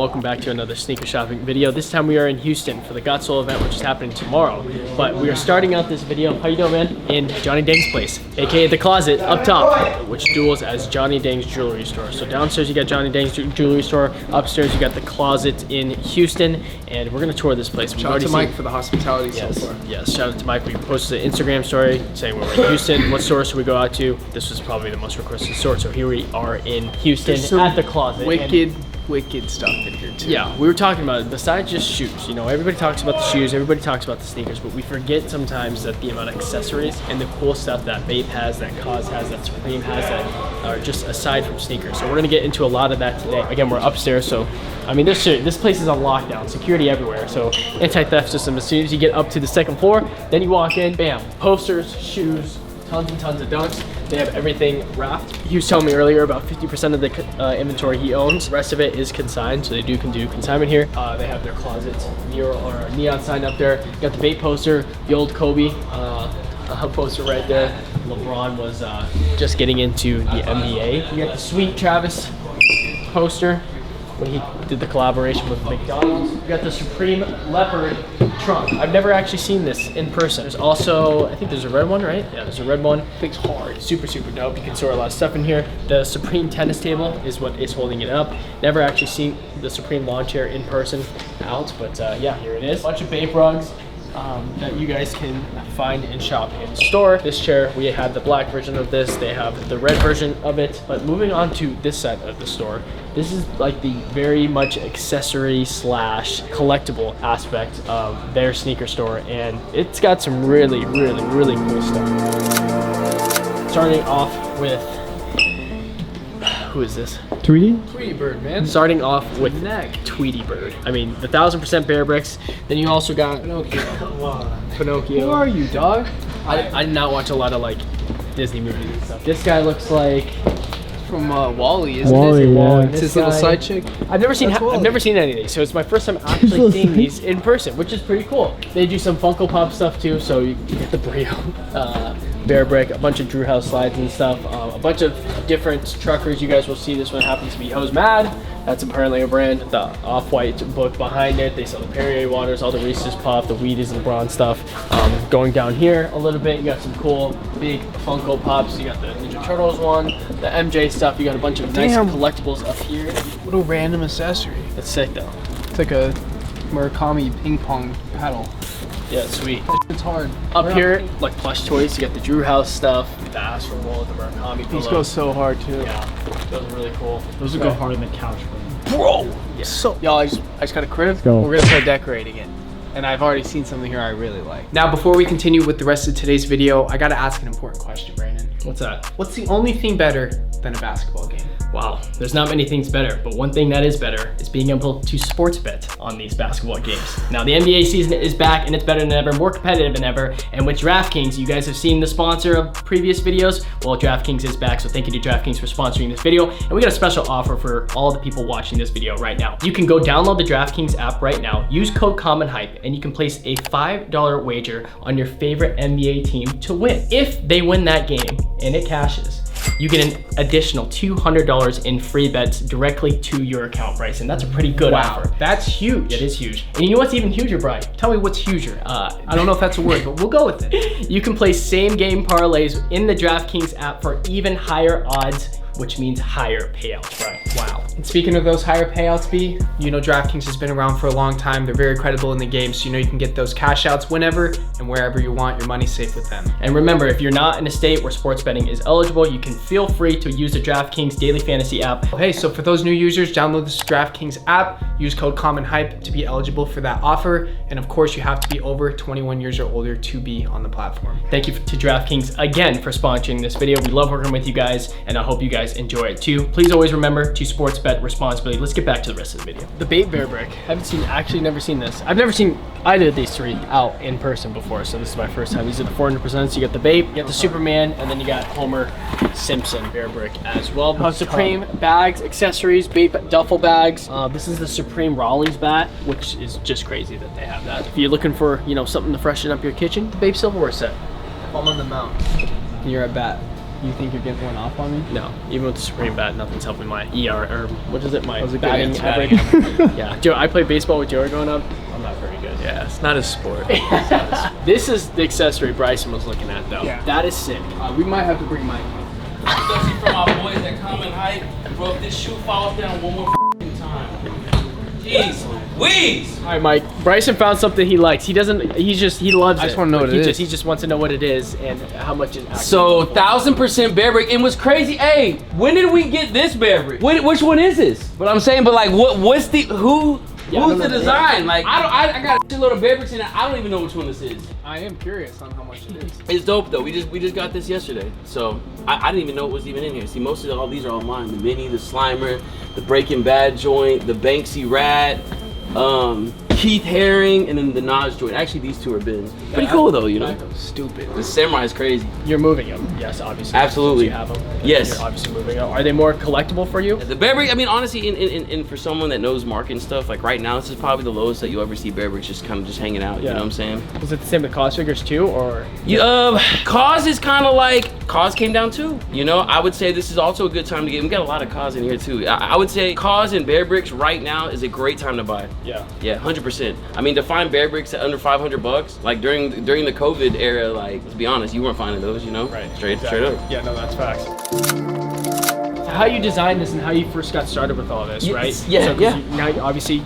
welcome back to another sneaker shopping video. This time we are in Houston for the Scottsdale event, which is happening tomorrow. But we are starting out this video, how you doing, man? In Johnny Dang's place, aka the Closet up top, which duels as Johnny Dang's jewelry store. So downstairs you got Johnny Dang's jewelry store, upstairs you got the Closet in Houston, and we're gonna tour this place. Shout out to Mike for the hospitality so far. Yes, shout out to Mike. We posted an Instagram story saying we're in Houston. What store should we go out to? This was probably the most requested store, so here we are in Houston at the Closet. Wicked stuff in here too. Yeah, we were talking about it. Besides just shoes, you know, everybody talks about the shoes, everybody talks about the sneakers, but we forget sometimes that the amount of accessories and the cool stuff that Bape has, that KAWS has, that Supreme has, that are just aside from sneakers. So we're gonna get into a lot of that today. Again, we're upstairs, so I mean, this place is on lockdown, security everywhere. So anti-theft system. As soon as you get up to the second floor, then you walk in, bam, posters, shoes, tons and tons of dunks. They have everything wrapped. He was telling me earlier about 50% of the inventory he owns. The rest of it is consigned, so they can do consignment here. They have their Closet mural or neon sign up there. You got the Bape poster, the old Kobe poster right there. LeBron was just getting into the NBA. You got the sweet Travis poster when he did the collaboration with McDonald's. You got the Supreme Leopard trunk. I've never actually seen this in person. There's also, I think there's a red one, right? Yeah, there's a red one. Thing's hard, super dope. You can store a lot of stuff in here. The Supreme tennis table is what is holding it up. Never actually seen the Supreme lawn chair in person out, but yeah, here it is. Bunch of Bape rugs that you guys can find and shop in store. This chair, we had the black version of this. They have the red version of it. But moving on to this side of the store, this is like the very much accessory slash collectible aspect of their sneaker store, and it's got some really cool stuff. Starting off with, who is this? Tweety Bird, man. Starting off with Tweety Bird. I mean, the 1000% Bearbricks. Then you also got Pinocchio. Who are you, dog? I did not watch a lot of like Disney movies and stuff. This guy looks like from Wall-E, isn't Wall-E, it? yeah. It's his little side chick. I've never seen any of these, so it's my first time actually seeing these in person, which is pretty cool. They do some Funko Pop stuff too, so you get the Brio, Bearbrick, a bunch of Drew House slides and stuff, a bunch of different truckers. You guys will see this one happens to be Hose Mad. That's apparently a brand. The Off-White book behind it. They sell the Perrier waters, all the Reese's Puff, the Wheaties and Braun stuff. Going down here a little bit, you got some cool big Funko Pops. You got the Ninja Turtles one, the MJ stuff. You got a bunch of nice collectibles up here. What a random accessory. That's sick though. It's like a Murakami ping pong paddle. Yeah, sweet. It's hard. Up here, like plush toys, you got the Drew House stuff, the Astro World, the Murakami pillows. These go so hard too. Yeah, those are really cool. Those would go hard on the couch, Bro! Yeah. So, y'all, I just got a crib. Go. We're gonna play decorating it. And I've already seen something here I really like. Now, before we continue with the rest of today's video, I gotta ask an important question, Brandon. What's that? What's the only thing better than a basketball game? Wow, there's not many things better, but one thing that is better is being able to sports bet on these basketball games. Now the NBA season is back and it's better than ever, more competitive than ever. And with DraftKings, you guys have seen the sponsor of previous videos. Well, DraftKings is back, so thank you to DraftKings for sponsoring this video. And we got a special offer for all the people watching this video right now. You can go download the DraftKings app right now, use code CommonHype, and you can place a $5 wager on your favorite NBA team to win. If they win that game and it cashes, you get an additional $200 in free bets directly to your account, Bryson. That's a pretty good offer. That's huge. It is huge. And you know what's even huger, Brian? Tell me what's huger. I don't know if that's a word, but we'll go with it. You can play same game parlays in the DraftKings app for even higher odds, which means higher payouts, Brian. Wow. And speaking of those higher payouts, B, you know DraftKings has been around for a long time. They're very credible in the game, so you know you can get those cash outs whenever and wherever you want. Your money's safe with them. And remember, if you're not in a state where sports betting is eligible, you can feel free to use the DraftKings Daily Fantasy app. Hey, so for those new users, download this DraftKings app, use code CommonHype to be eligible for that offer. And of course, you have to be over 21 years or older to be on the platform. Thank you to DraftKings again for sponsoring this video. We love working with you guys, and I hope you guys enjoy it too. Please always remember to sports bet responsibly. Let's get back to the rest of the video. The Bape Bearbrick. Actually never seen this. I've never seen either of these three out in person before, so this is my first time. These are the 400%. You got the Bape, you got the Superman, and then you got Homer Simpson Bearbrick as well. Supreme bags, accessories, Bape duffel bags. This is the Supreme Raleigh's bat, which is just crazy that they have that. If you're looking for, you know, something to freshen up your kitchen, the Bape silverware set. If I'm on the mount, you're a bat. You think you're getting one off on me? No, even with the Supreme bat, nothing's helping my ER, or what is it, my That was a good batting answer. average. Yeah, Joe, I played baseball with Joey growing up. I'm not very good. Yeah, it's not a sport. This is the accessory Bryson was looking at, though. Yeah. That is sick. We might have to bring Mike. Especially from my boys at CommonHype. Bro, if this shoe falls down one more time. Jeez Louise! All right, Mike. Bryson found something he likes. He doesn't. He loves it. I just wanna know Like, what it is. He just wants to know what it is and how much it. So 1000% Bearbrick. And what's crazy? Hey, when did we get this Bearbrick? Which one is this? But I'm saying, but like, what's the who? Yeah, I who's don't the know. design? Like, I got a shitload of Bearbricks in it. I don't even know which one this is. I am curious on how much it is. It's dope though. We just got this yesterday, so I didn't even know it was even in here. See, most of all these are all mine. The Mini, the Slimer, the Breaking Bad joint, the Banksy Rat, Keith Haring, and then the Nas joint. Actually, these two are bins. Pretty cool though, you know. Stupid. The Samurai is crazy. You're moving them. Yes, obviously. Absolutely. Since you have them. Yes. You're obviously moving them. Are they more collectible for you? The Bearbrick, I mean, honestly, in for someone that knows market and stuff, like right now, this is probably the lowest that you'll ever see Bearbricks just kind of just hanging out. You know what I'm saying? Was it the same with KAWS Figures too, or? KAWS is kind of like, KAWS came down too. You know, I would say this is also a good time to get, we got a lot of KAWS in here too. I would say KAWS and Bearbricks right now is a great time to buy. Yeah. Yeah, 100%. I mean, to find Bearbricks at under $500, like during the COVID era, like, let's be honest, you weren't finding those, you know? Right. Straight Exactly. up. Yeah, no, that's facts. So how you designed this and how you first got started with all this, Yes, right? yeah, So, 'cause yeah. Now, obviously,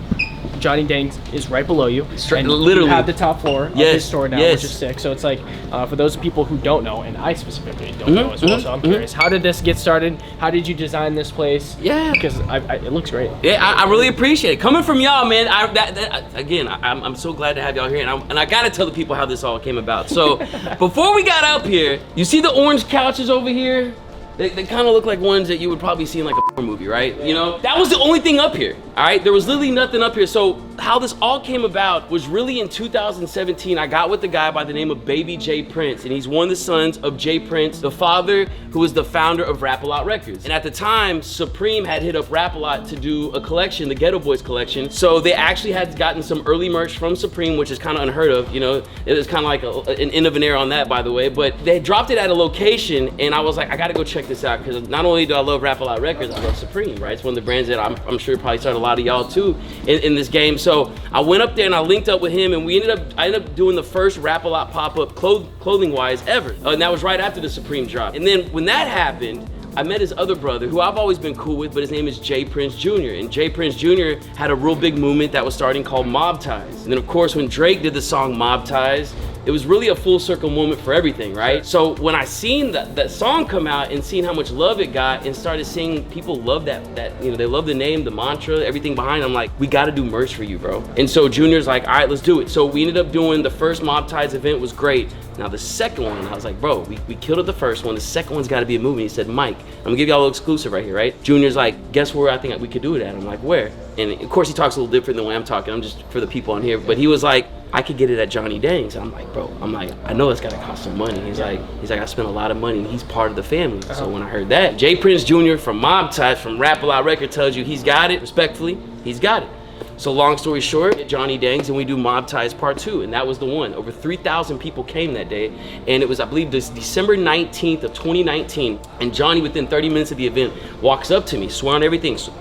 Johnny Dang's is right below you. Straight- and literally. You have the top floor of Yes, his store now, yes. which is sick. So it's like, for those people who don't know, and I specifically don't know as well, so I'm curious, how did this get started? How did you design this place? Yeah. Because it looks great. Yeah, I really appreciate it. Coming from y'all, man, I'm so glad to have y'all here. And I gotta tell the people how this all came about. So, before we got up here, you see the orange couches over here? They kind of look like ones that you would probably see in like a horror movie, right? You know? That was the only thing up here, all right? There was literally nothing up here. So how this all came about was really in 2017. I got with a guy by the name of Baby J Prince, and he's one of the sons of J Prince, the father who was the founder of Rap-A-Lot Records. And at the time, Supreme had hit up Rap-A-Lot to do a collection, the Ghetto Boys collection. So they actually had gotten some early merch from Supreme, which is kind of unheard of, you know? It was kind of like an end of an era on that, by the way. But they dropped it at a location, and I was like, I gotta go check this out, because not only do I love Rap-A-Lot Records, I love Supreme, right? It's one of the brands that I'm sure probably started a lot of y'all too in this game. So I went up there and I linked up with him, and I ended up doing the first Rap-A-Lot pop-up clothing wise ever. And that was right after the Supreme drop. And then when that happened, I met his other brother, who I've always been cool with, but his name is J Prince Jr. And J Prince Jr. had a real big movement that was starting called Mob Ties. And then of course, when Drake did the song Mob Ties, it was really a full circle moment for everything, right? So when I seen that song come out and seen how much love it got and started seeing people love that, you know, they love the name, the mantra, everything behind it, I'm like, we gotta do merch for you, bro. And so Junior's like, all right, let's do it. So we ended up doing the first Mob Ties event, was great. Now the second one, I was like, bro, we killed it the first one. The second one's gotta be a movie. He said, Mike, I'm gonna give y'all a little exclusive right here, right? Junior's like, guess where I think we could do it at? I'm like, where? And of course he talks a little different than the way I'm talking. I'm just for the people on here. But he was like, I could get it at Johnny Dang's. I'm like, bro, I know it's gotta cost some money. He's like, I spent a lot of money, and he's part of the family. So when I heard that, J Prince Jr. from Mob Ties, from Rap-A-Lot Record, tells you he's got it, respectfully, he's got it. So long story short, at Johnny Dang's, and we do Mob Ties Part 2, and that was the one. Over 3,000 people came that day, and it was, I believe, this December 19th of 2019, and Johnny, within 30 minutes of the event, walks up to me, swear on everything. So,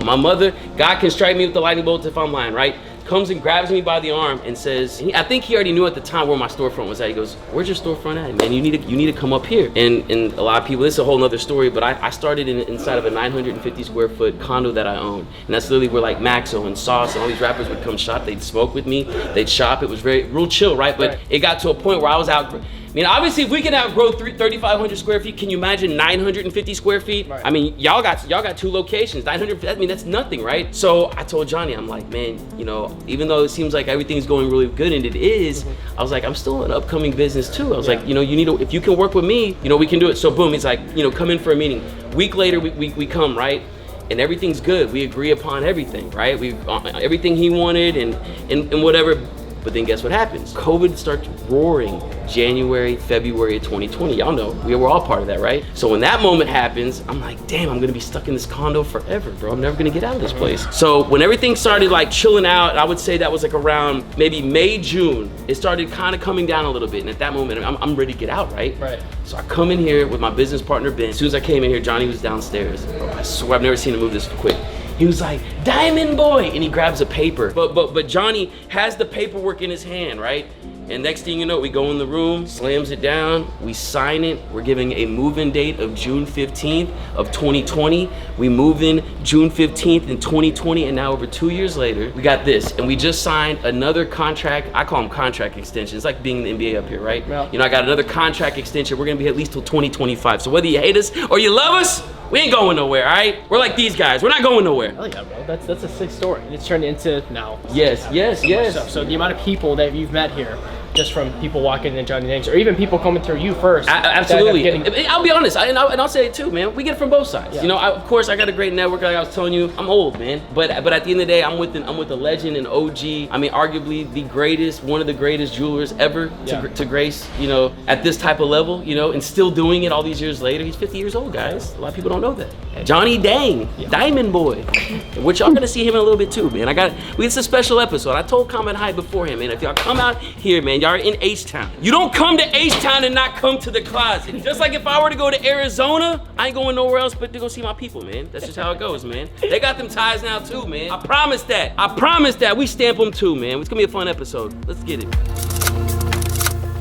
my mother, God can strike me with the lightning bolt if I'm lying, right? Comes and grabs me by the arm and says, I think he already knew at the time where my storefront was at. He goes, where's your storefront at? Man, you need to come up here. And a lot of people, this is a whole nother story, but I started inside of a 950 square foot condo that I own. And that's literally where like Maxo and Sauce and all these rappers would come shop. They'd smoke with me, they'd shop. It was real chill, right? But it got to a point where I was out. I mean, obviously, if we can outgrow 3,500 square feet, can you imagine 950 square feet? Right. I mean, y'all got 2 locations, 900. I mean, that's nothing, right? So I told Johnny, I'm like, man, you know, even though it seems like everything's going really good, and it is, I was like, I'm still an upcoming business too. I was like, you know, you need to, if you can work with me, you know, we can do it. So boom, he's like, you know, come in for a meeting. Week later, we come, right? And everything's good. We agree upon everything, right? Everything he wanted and whatever. But then guess what happens? COVID starts roaring January, February of 2020. Y'all know, we were all part of that, right? So when that moment happens, I'm like, damn, I'm gonna be stuck in this condo forever, bro. I'm never gonna get out of this place. So when everything started like chilling out, I would say that was like around maybe May, June, it started kind of coming down a little bit. And at that moment, I'm ready to get out, right? Right. So I come in here with my business partner, Ben. As soon as I came in here, Johnny was downstairs. Bro, I swear I've never seen him move this quick. He was like, Diamond Boy, and he grabs a paper. But Johnny has the paperwork in his hand, right? And next thing you know, we go in the room, slams it down, we sign it. We're giving a move-in date of June 15th of 2020. We move in June 15th in 2020, and now over 2 years later, we got this. And we just signed another contract. I call them contract extensions. It's like being in the NBA up here, right? Yeah. You know, I got another contract extension. We're gonna be at least till 2025. So whether you hate us or you love us, we ain't going nowhere, all right? We're like these guys. We're not going nowhere. Oh yeah, bro. That's a sick story. It's turned into now. Yes, yes, yes. So the amount of people that you've met here, just from people walking in Johnny Danks, or even people coming through you first. Absolutely. I'll be honest, and I'll say it too, man. We get it from both sides. Yeah. You know, of course, I got a great network. Like I was telling you, I'm old, man. But at the end of the day, I'm with a legend, an OG. I mean, arguably the greatest, one of the greatest jewelers ever to grace, you know, at this type of level, you know, and still doing it all these years later. He's 50 years old, guys. A lot of people don't know that. Johnny Dang, Diamond Boy, which y'all gonna see him in a little bit too, man. It's a special episode. I told CommonHype beforehand, man. If y'all come out here, man, y'all are in H-Town. You don't come to H-Town and not come to the Closet. Just like if I were to go to Arizona, I ain't going nowhere else but to go see my people, man. That's just how it goes, man. They got them ties now too, man. I promise that. I promise that. We stamp them too, man. It's gonna be a fun episode. Let's get it.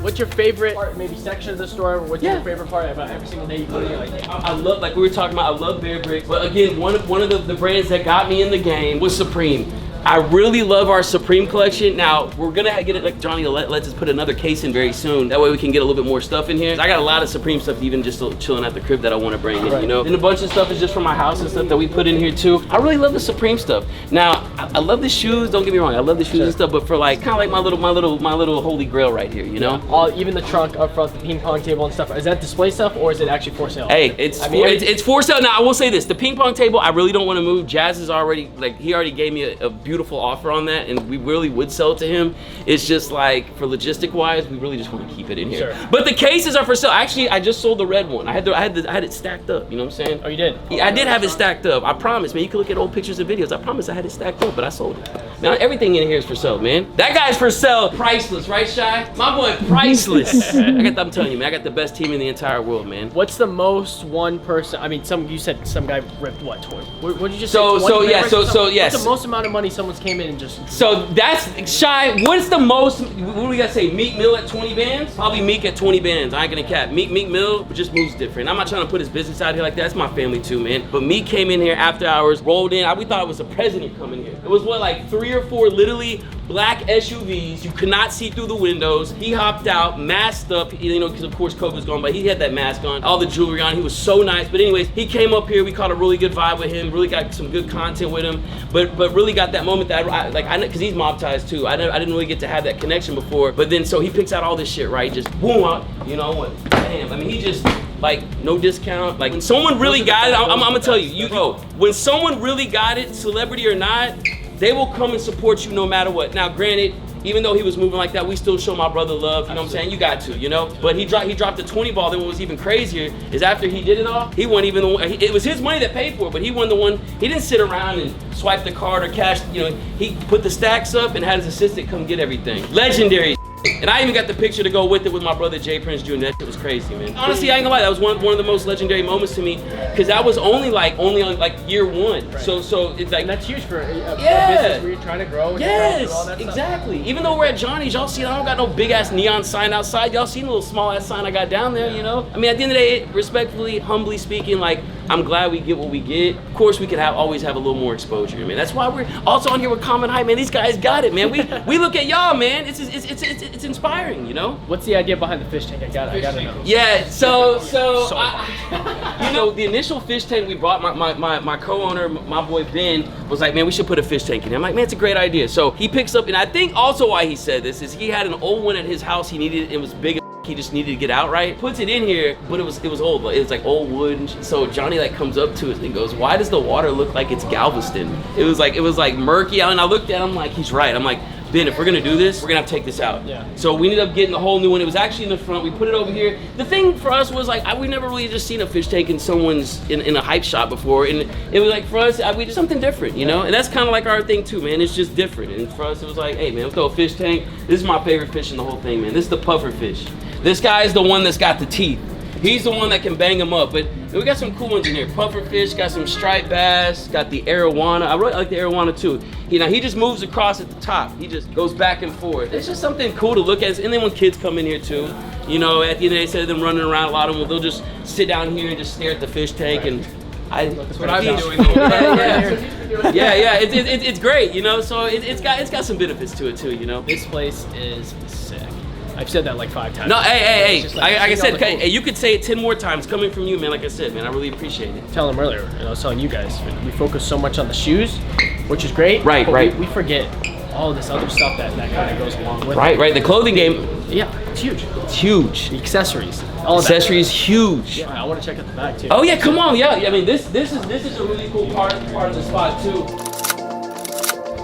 What's your favorite part, maybe section of the store? What's your favorite part about every single day you go there? Like, I love, like we were talking about, I love Bearbricks. But again, one of the brands that got me in the game was Supreme. I really love our Supreme collection. Now, we're gonna get it, like Johnny lets us put another case in very soon. That way we can get a little bit more stuff in here. I got a lot of Supreme stuff even just chilling at the crib that I wanna bring in, you know? And a bunch of stuff is just from my house and stuff that we put in here too. I really love the Supreme stuff. Now, I love the shoes, don't get me wrong, I love the shoes and stuff, but for like, kinda like my little holy grail right here, you know? Even the trunk up front, the ping pong table and stuff, is that display stuff or is it actually for sale? Hey, it's for sale. Now, I will say this, the ping pong table, I really don't wanna move. Jazz is already, like, he already gave me a beautiful offer on that, and we really would sell it to him. It's just like, for logistic wise, we really just want to keep it in here. Sure. But the cases are for sale. Actually, I just sold the red one. I had it stacked up, you know what I'm saying? Oh, you did? Yeah, I did have it stacked up. I promise, man. You can look at old pictures and videos. I promise I had it stacked up, but I sold it. Now, everything in here is for sale, man. That guy's for sale. Priceless, right, Shy? My boy, priceless. I'm telling you, man, I got the best team in the entire world, man. What's the most one person, I mean, you said some guy ripped what, 20? What did you just say? Yes. What's the most amount of money someone's came in and just... So that's, Shy, what's the most, what do we gotta say, Meek Mill at 20 bands? Probably Meek at 20 bands, I ain't gonna cap. Meek Mill just moves different. I'm not trying to put his business out here like that, that's my family too, man. But Meek came in here after hours, rolled in, we thought it was a president coming here. It was what, like 3 or 4 literally black SUVs, you could not see through the windows. He hopped out, masked up, you know, because of course COVID's gone, but he had that mask on, all the jewelry on, he was so nice. But anyways, he came up here, we caught a really good vibe with him, really got some good content with him, but really got that moment that I because he's mob ties too. I didn't really get to have that connection before, but then so he picks out all this shit, right? Just boom out, you know what? Damn, I mean, he just like no discount. Like when someone really got it, I'm gonna tell you, when someone really got it, celebrity or not, they will come and support you no matter what. Now, granted, even though he was moving like that, we still show my brother love, you know what I'm saying? You got to, you know? But he dropped the 20 ball, then what was even crazier is after he did it all, he won even the one, it was his money that paid for it, but he won the one, he didn't sit around and swipe the card or cash, you know, he put the stacks up and had his assistant come get everything. Legendary. And I even got the picture to go with it with my brother Jay Prince Jr. That shit was crazy, man. Honestly, I ain't gonna lie, that was one of the most legendary moments to me, because that was only on like year 1. Right. So it's like, and that's huge for a business where you're trying to grow. And yes, all that exactly. Stuff. Even though we're at Johnny's, y'all see I don't got no big ass neon sign outside. Y'all seen the little small ass sign I got down there, you know? I mean, at the end of the day, respectfully, humbly speaking, like, I'm glad we get what we get. Of course, we could always have a little more exposure, man. That's why we're also on here with CommonHype, man. These guys got it, man. We look at y'all, man. It's inspiring, you know? What's the idea behind the fish tank? I gotta know. Yeah, you know, the initial fish tank we bought, my co-owner, my boy Ben, was like, man, we should put a fish tank in here. I'm like, man, it's a great idea. So he picks up, and I think also why he said this is he had an old one at his house. He needed it was big. He just needed to get out, right? Puts it in here, but it was old. It was like old wood. And so Johnny like comes up to it and goes, "Why does the water look like it's Galveston?" It was like murky out, and I looked at him like, he's right. I'm like, Ben, if we're gonna do this, we're gonna have to take this out. Yeah. So we ended up getting a whole new one. It was actually in the front. We put it over here. The thing for us was like, we never really just seen a fish tank in someone's, in a hype shop before. And it was like, for us, we did something different, you know? And that's kind of like our thing too, man. It's just different. And for us, it was like, hey man, let's throw a fish tank. This is my favorite fish in the whole thing, man. This is the puffer fish. This guy is the one that's got the teeth. He's the one that can bang them up. But we got some cool ones in here. Puffer fish, got some striped bass, got the arowana. I really like the arowana too. You know, he just moves across at the top. He just goes back and forth. It's just something cool to look at. And then when kids come in here too, you know, at the end of the day, instead of them running around, a lot of them, they'll just sit down here and just stare at the fish tank. Right. And that's what I've been doing. Yeah, it's great, you know. So it's got some benefits to it too, you know. This place is sick. I've said that like 5 times. No, hey. Like I said, cool. hey, you could say it 10 more times coming from you, man. Like I said, man, I really appreciate it. Tell them earlier, and I was telling you guys, we focus so much on the shoes, which is great. Right, but right. We forget all of this other stuff that kind of goes along with it. Right. The clothing game. Yeah, it's huge. It's huge. The accessories. All of Accessories, huge. Yeah, I want to check out the back too. Oh yeah, come on, yeah. I mean, this is a really cool part of the spot too.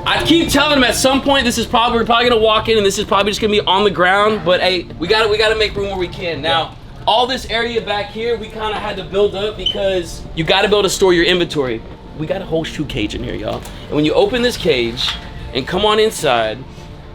I keep telling them at some point we're probably gonna walk in and this is probably just gonna be on the ground, but hey, we gotta make room where we can. Now, all this area back here, we kind of had to build up because you gotta be able to store your inventory. We got a whole shoe cage in here, y'all. And when you open this cage and come on inside,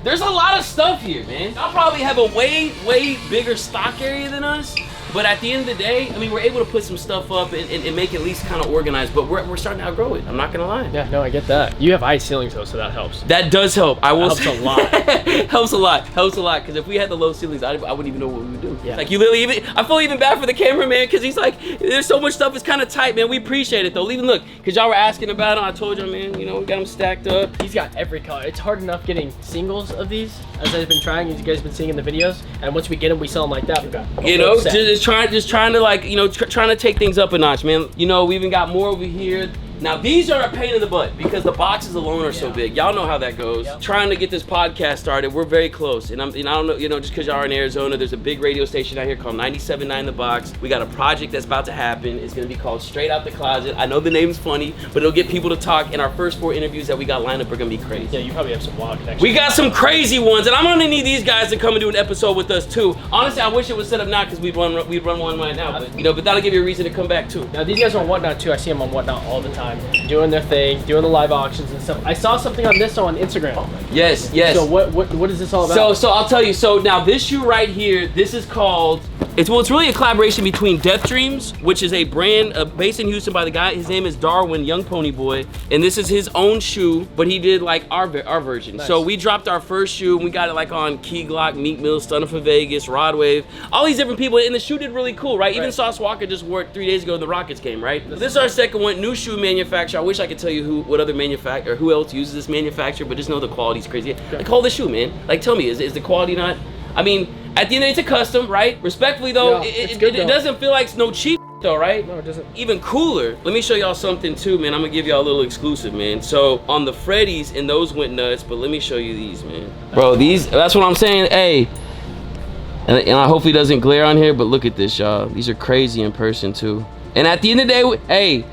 there's a lot of stuff here, man. Y'all probably have a way bigger stock area than us. But at the end of the day, I mean, we're able to put some stuff up and make it at least kind of organized, but we're starting to outgrow it. I'm not gonna lie. Yeah, no, I get that. You have high ceilings though, so that helps. That does help. I will say. Helps a lot. Helps a lot, because if we had the low ceilings, I wouldn't even know what we would do. Yeah. Like you literally I feel even bad for the cameraman, because he's like, there's so much stuff, it's kind of tight, man. We appreciate it though. Even look, because y'all were asking about them, I told you, man, you know, we got them stacked up. He's got every color. It's hard enough getting singles of these, as I've been trying, as you guys have been seeing in the videos, and once we get them, we sell them like that. We've got you know, just trying to like, you know, trying to take things up a notch, man. You know, we even got more over here. Now these are a pain in the butt because the boxes alone are so big. Y'all know how that goes. Yep. Trying to get this podcast started, we're very close. And I don't know, you know, just because y'all are in Arizona, there's a big radio station out here called 97.9 The Box. We got a project that's about to happen. It's gonna be called Straight Out the Closet. I know the name's funny, but it'll get people to talk. And our first 4 interviews that we got lined up are gonna be crazy. Yeah, you probably have some wild connections. We got some crazy ones, and I'm gonna need these guys to come and do an episode with us too. Honestly, I wish it was set up now because we'd run one right now. But you know, but that'll give you a reason to come back too. Now these guys are on Whatnot too. I see them on Whatnot all the time, doing their thing, doing the live auctions and stuff. I saw something on this on Instagram. Yes. So what is this all about? So I'll tell you. So now this shoe right here, this is called. It's really a collaboration between Death Dreams, which is a brand based in Houston by the guy. His name is Darwin, Young Pony Boy, and this is his own shoe, but he did like our version. Nice. So we dropped our first shoe, and we got it like on Key Glock, Meek Mill, Stunner for Vegas, Rod Wave, all these different people, and the shoe did really cool, right? Even Sauce Walker just wore it 3 days ago in the Rockets game, right? This is our second one, new shoe manufacturer. I wish I could tell you what other manufacturer, who else uses this manufacturer, but just know the quality's crazy. Like, hold the shoe, man. Like, tell me, is the quality not? I mean, at the end of the day, it's a custom, right? Respectfully though, it doesn't feel like it's no cheap though, right? No, it doesn't. Even cooler, let me show y'all something too, man. I'm gonna give y'all a little exclusive, man. So on the Freddies, and those went nuts, but let me show you these, man. Bro, that's what I'm saying, hey. And I hopefully it doesn't glare on here, but look at this, y'all. These are crazy in person too. And at the end of the day, hey,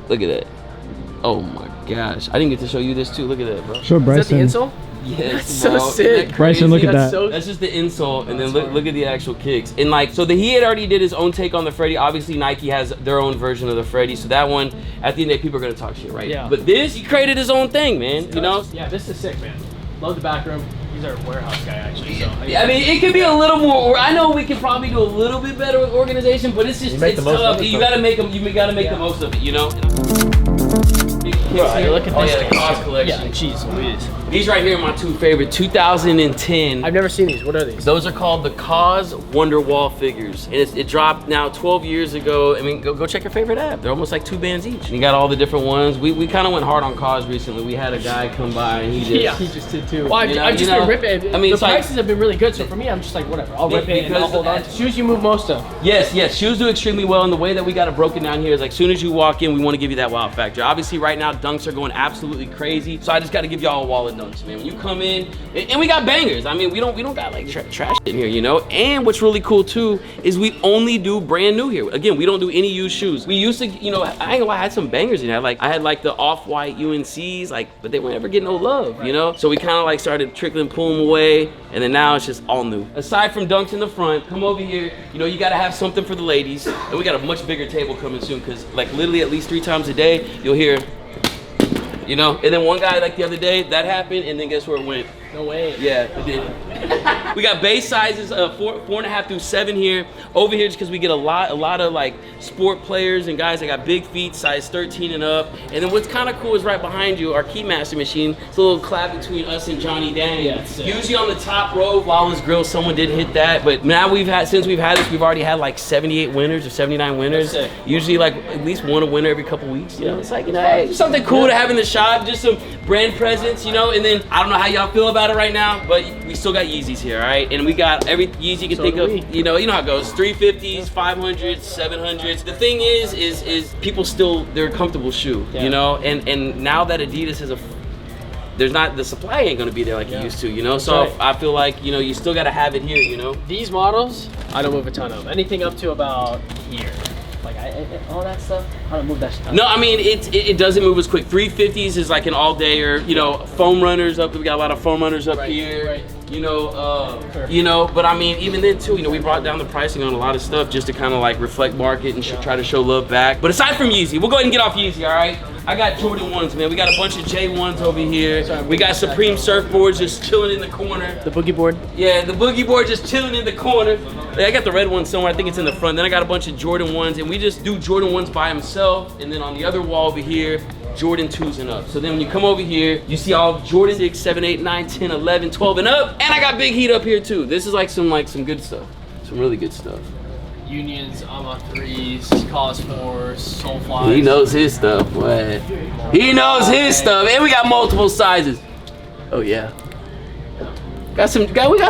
look at that. Oh my gosh, I didn't get to show you this too. Look at that, bro. Show Bryson. Is that the insole? Yes, that's so bro. sick. Bryson, look at that. That's just the insole, and then look at the actual kicks. And like, so he had already did his own take on the Freddy. Obviously, Nike has their own version of the Freddy. So that one, at the end of the day, people are gonna talk shit, right? Yeah. But this, he created his own thing, man. You know? Yeah, this is sick, man. Love the back room. He's our warehouse guy, actually. So I mean, it could be a little more. I know we can probably do a little bit better with organization, but it's just it's tough. You gotta make them. You gotta make the most of it, you know. Bro, look at this. Yeah, the KAWS collection. Yeah, jeez Louise. These right here are my 2 favorite. 2010. I've never seen these. What are these? Those are called the KAWS Wonderwall figures. And it dropped now 12 years ago. I mean, go check your favorite app. They're almost like 2 bands each. And you got all the different ones. We kind of went hard on KAWS recently. We had a guy come by and he just did too. Well, I've just been ripping. I mean, the prices have been really good. So for me, I'm just like, whatever. I'll rip it and I'll hold on. Shoes you move most of. Yes. Shoes do extremely well. And the way that we got it broken down here is like, as soon as you walk in, we want to give you that wow factor. Obviously, right now, dunks are going absolutely crazy. So I just got to give y'all a wall of dunks. dunks, man. When you come in, and we got bangers. I mean, we don't got like trash in here, you know. And what's really cool too is we only do brand new here. Again, we don't do any used shoes. We used to, you know, I ain't gonna lie, I had some bangers in there. Like I had like the off-white UNCs, like, but they weren't ever getting no love, you know. So we kind of like started trickling, pulling them away, and then now it's just all new. Aside from dunks in the front, come over here. You know, you gotta have something for the ladies, and we got a much bigger table coming soon, because like literally at least 3 times a day you'll hear, you know. And then one guy like the other day that happened, and then guess where it went? No way. Yeah, it did. We got base sizes 4.5 through 7 here. Over here, just because we get a lot of like sport players and guys that got big feet, size 13 and up. And then what's kind of cool is right behind you, our Keymaster machine. It's a little collab between us and Johnny Dang. Yeah, usually on the top row, Lawless Grill, someone did hit that. But now since we've had this, we've already had like 78 winners or 79 winners. Usually like at least one a winner every couple weeks. You know, it's like, you know, hey, just something cool to have in the shop, just some brand presence, you know. And then I don't know how y'all feel about it right now, but we still got Yeezys here, all right? And we got every Yeezy you can think of. You know how it goes. 350s, 500s, 700s. The thing is people still, they're a comfortable shoe, you know. And now that Adidas is the supply ain't gonna be there like it used to, you know. So I feel like, you know, you still gotta have it here, you know. These models, I don't move a ton of. Anything up to about here. Like all that stuff, I don't move that stuff. No, I mean it doesn't move as quick. 350s is like an all-dayer, you know. Foam runners up. We got a lot of foam runners up here. Right. You know, but I mean, even then too, you know, we brought down the pricing on a lot of stuff just to kind of like reflect market and try to show love back. But aside from Yeezy, we'll go ahead and get off Yeezy, all right? I got Jordan 1s, man. We got a bunch of J1s over here. We got Supreme surfboards just chilling in the corner. The boogie board? Yeah, the boogie board just chilling in the corner. I got the red one somewhere. I think it's in the front. Then I got a bunch of Jordan 1s, and we just do Jordan 1s by himself. And then on the other wall over here, Jordan 2s and up. So then when you come over here, you see all Jordan 6, 7, 8, 9, 10, 11, 12 and up. And I got Big Heat up here too. This is like some good stuff. Some really good stuff. Unions, AMA 3s, KAWS 4s, Soulflies. He knows his stuff, boy. He knows his stuff. And we got multiple sizes. Oh yeah. We got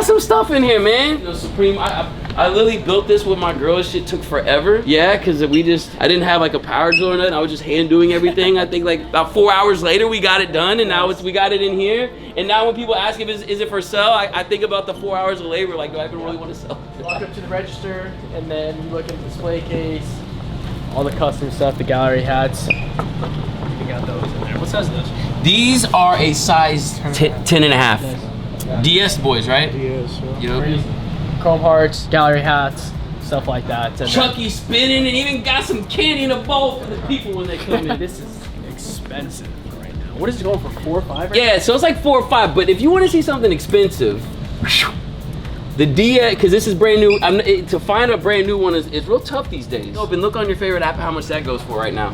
some stuff in here, man. You know, Supreme, I literally built this with my girl. This shit took forever. Yeah, because I didn't have like a power drill or nothing. I was just hand doing everything. I think like about 4 hours later, we got it done, and now we got it in here. And now when people ask if is it for sale, I think about the 4 hours of labor. Like, do I even really want to sell it? Walk up to the register, and then you look at the display case, all the custom stuff, the gallery hats. We got those in there. What size are those? These are a size 10 and a half. Nice. DS boys, right? DS, you know? Chrome hearts, gallery hats, stuff like that. And Chucky spinning, and even got some candy in a bowl for the people when they come in. This is expensive right now. What is it going for, 4 or 5 right Yeah, so it's like 4 or 5, but if you want to see something expensive, the DS, because this is brand new, to find a brand new one is real tough these days. Open, look on your favorite app how much that goes for right now.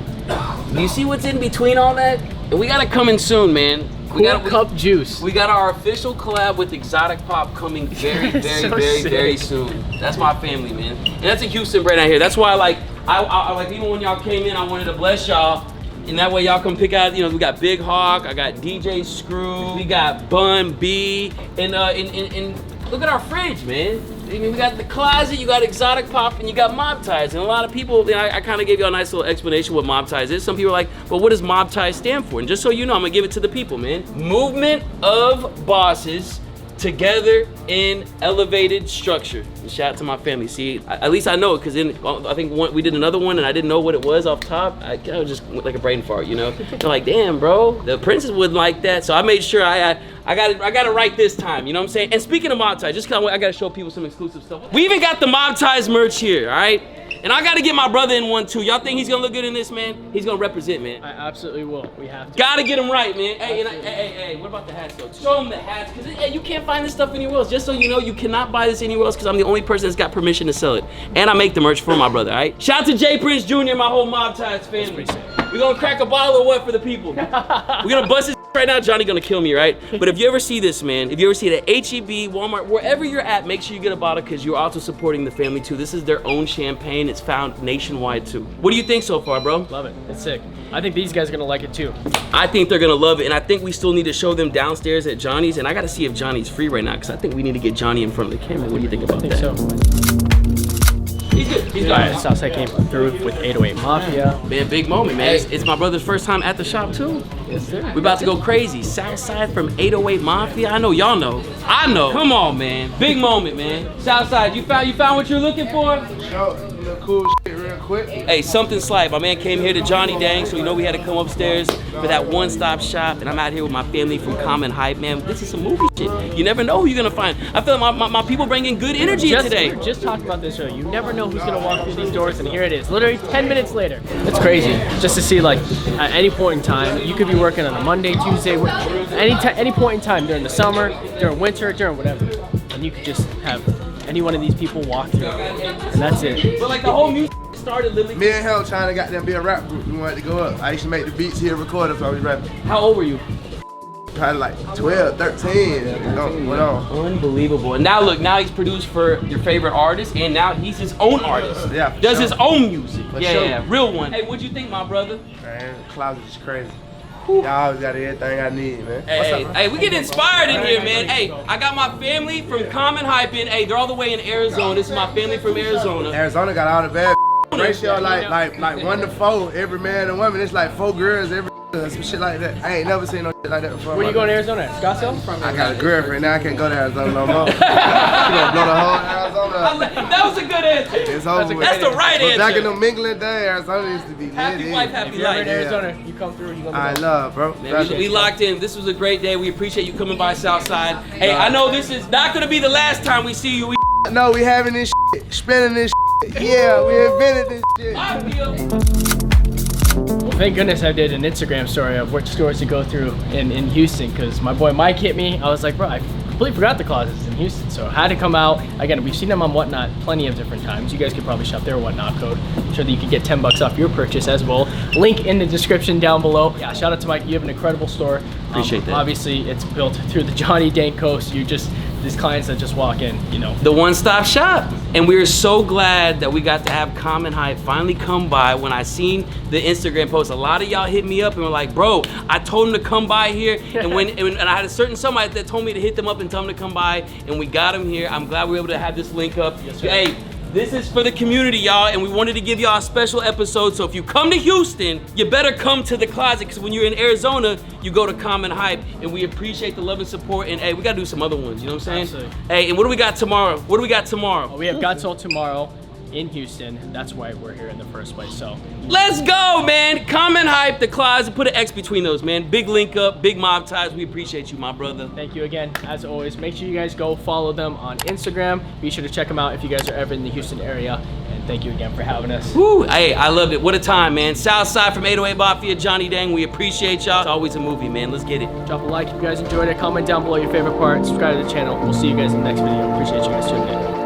Do you see what's in between all that? And we got it coming soon, man. Cup juice. We got our official collab with Exotic Pop coming very soon. That's my family, man. And that's a Houston brand out here. That's why I like even when y'all came in, I wanted to bless y'all. And that way y'all come pick out, you know, we got Big Hawk, I got DJ Screw, we got Bun B, and look at our fridge, man. I mean, we got the Closet, you got Exotic Pop, and you got Mob Ties. And a lot of people, you know, I kind of gave you a nice little explanation what Mob Ties is. Some people are like, well, what does Mob Ties stand for? And just so you know, I'm gonna give it to the people, man. Movement of bosses together in elevated structure. And shout out to my family. See, at least I know it, because I think we did another one and I didn't know what it was off top. I was just like a brain fart, you know? They're like, damn, bro, the princess wouldn't like that. So I made sure I got it right this time, you know what I'm saying? And speaking of Mob Ties, just I gotta show people some exclusive stuff. We even got the Mob Ties merch here, all right? And I gotta get my brother in one too. Y'all think he's gonna look good in this, man? He's gonna represent, man. I absolutely will. We have to. Gotta get him right, man. Hey, what about the hats though? Show him the hats, because you can't find this stuff anywhere else. Just so you know, you cannot buy this anywhere else, because I'm the only person that's got permission to sell it. And I make the merch for my brother, all right? Shout out to Jay Prince Jr., my whole Mob Ties family. We're gonna crack a bottle or what for the people? We're gonna bust this right now. Johnny gonna kill me, right? But if you ever see this, man, if you ever see it at HEB, Walmart, wherever you're at, make sure you get a bottle, because you're also supporting the family too. This is their own champagne. It's found nationwide too. What do you think so far, bro? Love it. It's sick. I think these guys are gonna like it too. I think they're gonna love it, and I think we still need to show them downstairs at Johnny's, and I gotta see if Johnny's free right now, because I think we need to get Johnny in front of the camera. What do you think about that? So. He's good. He's good. All right, Southside came through with 808 Mafia. Man, big moment, man. It's my brother's first time at the shop too. Yes, sir. We about to go crazy. Southside from 808 Mafia. I know y'all know. I know. Come on, man. Big moment, man. Southside, you found what you're looking for? Yo, cool shit real quick. Hey, something slight. My man came here to Johnny Dang, so you know we had to come upstairs for that one-stop shop. And I'm out here with my family from CommonHype, man. This is some movie shit. You never know who you're gonna find. I feel like my people bringing good energy today. We were just talking about this earlier. You never know who's gonna walk through these doors, and here it is, literally 10 minutes later. It's crazy, just to see like at any point in time, you could be working on a Monday, Tuesday, any point in time during the summer, during winter, during whatever, and you could just have any one of these people walk through, and that's it. But like the whole music started literally. Me and him trying to goddamn be a rap group. We wanted to go up. I used to make the beats here, record us while we rapping. How old were you? Probably like 12, 13. Went on. Unbelievable. And now look, now he's produced for your favorite artist, and now he's his own artist. Yeah, for does sure. his own music. For Yeah, sure. yeah, real one. Hey, what'd you think, my brother? Man, the Closet is crazy. Y'all always got everything I need, man. Hey, we get inspired in here, man. Hey, I got my family from CommonHype in. Hey, they're all the way in Arizona. This is my family from Arizona. Arizona got all the bad ratio like 1 to 4. Every man and woman, it's like 4 girls every some shit like that. I ain't never seen no shit like that before. Where you going to Arizona at? Scottsdale? I got a girlfriend now. I can't go to Arizona no more. She gonna blow the whole Arizona. That was a good answer. It's over with. That's the right But back in answer. the mingling day, Arizona used to be Happy lit. wife, happy If you're ever in life. Arizona, you come through, you gonna I love, bro. Man, we locked in. This was a great day. We appreciate you coming by Southside. Hey, I know this is not gonna be the last time we see you. No, we having this shit, spinning this shit. Yeah, we invented this shit. Well, thank goodness I did an Instagram story of which stores to go through in Houston, because my boy Mike hit me. I was like, bro, I completely forgot the Closets in Houston, so I had to come out. Again, we've seen them on Whatnot plenty of different times. You guys could probably shop their Whatnot code. I'm sure that you could get 10 bucks off your purchase as well. Link in the description down below. Yeah, shout out to Mike. You have an incredible store. Appreciate that. Obviously, it's built through the Johnny Dang coast. You just, these clients that just walk in, you know. The one-stop shop. And we are so glad that we got to have CommonHype finally come by. When I seen the Instagram post, a lot of y'all hit me up and were like, bro, I told him to come by here. And and I had a certain somebody that told me to hit them up and tell them to come by, and we got them here. I'm glad we were able to have this link up. Yes, sir. Hey, this is for the community, y'all, and we wanted to give y'all a special episode. So if you come to Houston, you better come to the Closet, because when you're in Arizona, you go to CommonHype, and we appreciate the love and support. And hey, we gotta do some other ones, you know what I'm saying? Absolutely. Hey, and what do we got tomorrow? What do we got tomorrow? We have Got Sold tomorrow in Houston. That's why we're here in the first place. So Let's go, man. CommonHype, the Closet, put an X between those, man. Big link up, big mob ties. We appreciate you, my brother. thank you again, as always. Make sure you guys go follow them on Instagram. Be sure to check them out if you guys are ever in the Houston area. And thank you again for having us. Woo, hey, I loved it. What a time, man. Southside from 808 Mafia, Johnny Dang. We appreciate y'all. It's always a movie, man. Let's get it. Drop a like if you guys enjoyed it. Comment down below your favorite part. Subscribe to the channel. We'll see you guys in the next video. Appreciate you guys tuning in.